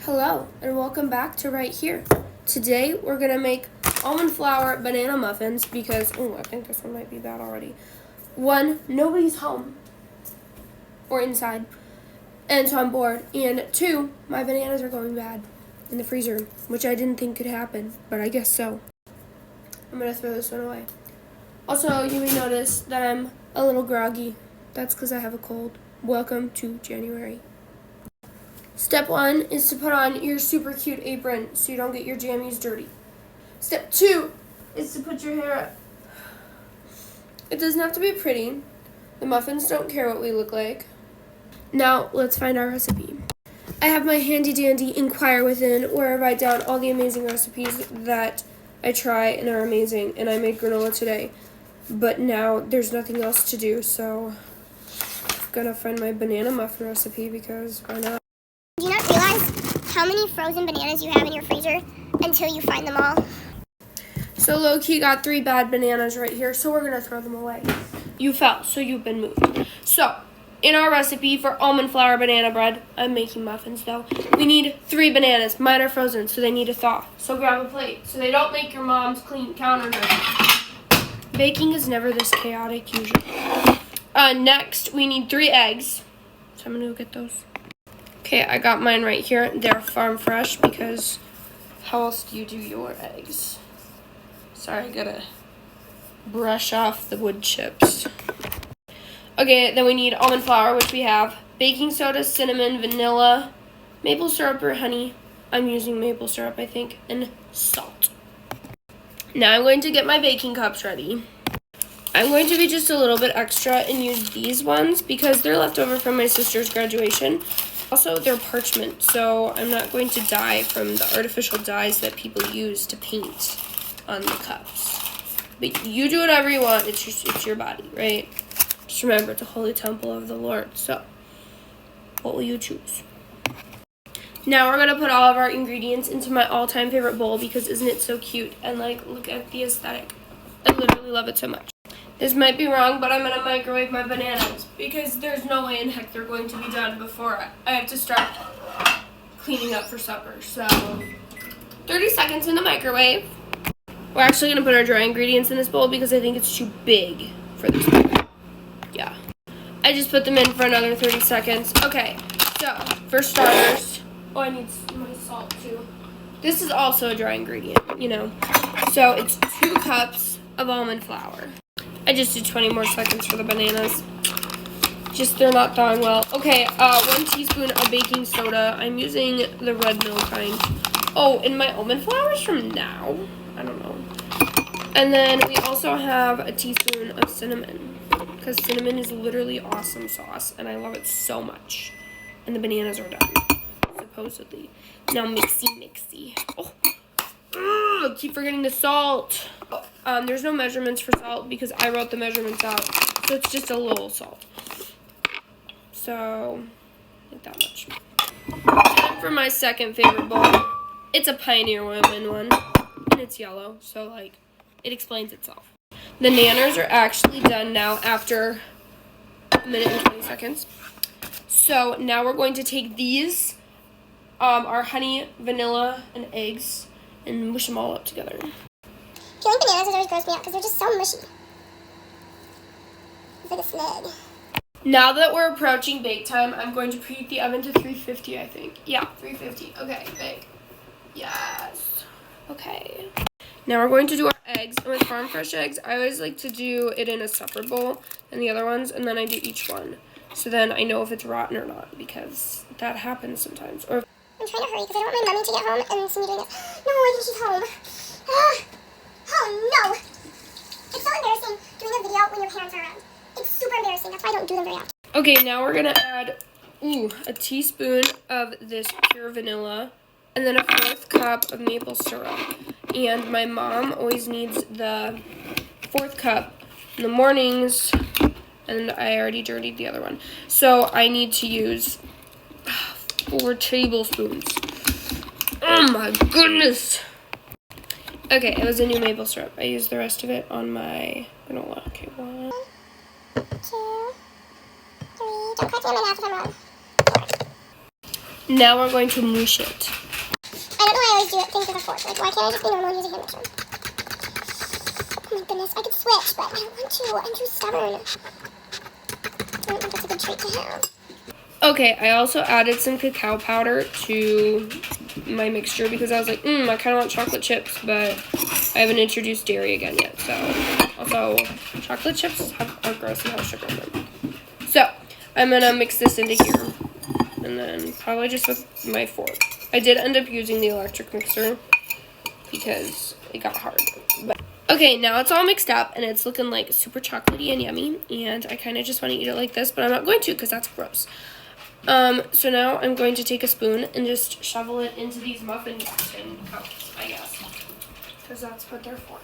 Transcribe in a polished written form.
Hello, and welcome back to Right Here. Today, we're going to make almond flour banana muffins because, I think this one might be bad already. One, nobody's home or inside, and so I'm bored. And two, my bananas are going bad in the freezer, which I didn't think could happen, but I guess so. I'm going to throw this one away. Also, you may notice that I'm a little groggy. That's because I have a cold. Welcome to January. Step 1 is to put on your super cute apron so you don't get your jammies dirty. Step 2 is to put your hair up. It doesn't have to be pretty. The muffins don't care what we look like. Now, let's find our recipe. I have my handy dandy Inquire Within where I write down all the amazing recipes that I try and are amazing, and I made granola today. But now there's nothing else to do, so I'm gonna find my banana muffin recipe because why not? Do you not realize how many frozen bananas you have in your freezer until you find them all? So low-key got 3 bad bananas right here, so we're going to throw them away. You fell, so you've been moved. So, in our recipe for almond flour banana bread, I'm making muffins though, we need 3 bananas. Mine are frozen, so they need to thaw. So grab a plate, so they don't make your mom's clean counter dirty. Baking is never this chaotic usually. Next, we need 3 eggs. So I'm going to go get those. Okay, I got mine right here. They're farm fresh because how else do you do your eggs? Sorry, I gotta brush off the wood chips. Okay, then we need almond flour, which we have. Baking soda, cinnamon, vanilla, maple syrup or honey. I'm using maple syrup, I think, and salt. Now I'm going to get my baking cups ready. I'm going to be just a little bit extra and use these ones because they're left over from my sister's graduation. Also, they're parchment, so I'm not going to dye from the artificial dyes that people use to paint on the cups. But you do whatever you want. It's your body, right? Just remember, it's a holy temple of the Lord. So, what will you choose? Now we're going to put all of our ingredients into my all-time favorite bowl because isn't it so cute? And, look at the aesthetic. I literally love it so much. This might be wrong, but I'm going to microwave my bananas because there's no way in heck they're going to be done before I have to start cleaning up for supper. So, 30 seconds in the microwave. We're actually going to put our dry ingredients in this bowl because I think it's too big for this bowl. Yeah. I just put them in for another 30 seconds. Okay, so for starters, I need my salt too. This is also a dry ingredient, So it's 2 cups of almond flour. I just did 20 more seconds for the bananas. They're not thawing well. Okay, 1 teaspoon of baking soda. I'm using the red mill kind. Oh, and my almond flour is from now. I don't know. And then we also have a teaspoon of cinnamon. Because cinnamon is literally awesome sauce. And I love it so much. And the bananas are done. Supposedly. Now mixy. Oh. I keep forgetting the salt. There's no measurements for salt because I wrote the measurements out. So it's just a little salt. So, like that much. And for my second favorite bowl, it's a Pioneer Women one. And it's yellow, so, it explains itself. The nanners are actually done now after a minute and 20 seconds. So, now we're going to take these, our honey, vanilla, and eggs, and mush them all up together. Peeling bananas has always grossed me out because they're just so mushy. It's like a snag. Now that we're approaching bake time, I'm going to preheat the oven to 350, I think. Yeah, 350. Okay, bake. Yes. Okay. Now we're going to do our eggs. And with farm fresh eggs, I always like to do it in a separate bowl than the other ones, and then I do each one. So then I know if it's rotten or not, because that happens sometimes. Or I'm trying to hurry because I don't want my mommy to get home and see me doing this. No, I think she's home. Oh no! It's so embarrassing doing a video when your parents are around. It's super embarrassing. That's why I don't do them very often. okay, now we're going to add a teaspoon of this pure vanilla and then a 1/4 cup of maple syrup. And my mom always needs the 1/4 cup in the mornings, and I already dirtied the other one. So I need to use 4 tablespoons. Oh my goodness! Okay, it was a new maple syrup. I used the rest of it on my granola. Okay, 1, 2, 3. Don't correct me on my math if I'm wrong. 4. Now we're going to mush it. I don't know why I always do things with a fork. Like, why can't I just be normal and use a hand mixer? Oh my goodness, I could switch, but I don't want to. I'm too stubborn. I don't think that's a good trait to have. Okay, I also added some cacao powder to my mixture because I was like, I kind of want chocolate chips, but I haven't introduced dairy again yet. So, also, chocolate chips are gross and have sugar in them. So, I'm going to mix this into here. And then probably just with my fork. I did end up using the electric mixer because it got hard. But okay, now it's all mixed up and it's looking like super chocolatey and yummy. And I kind of just want to eat it like this, but I'm not going to because that's gross. So now I'm going to take a spoon and just shovel it into these muffin cups, I guess. Because that's what they're for.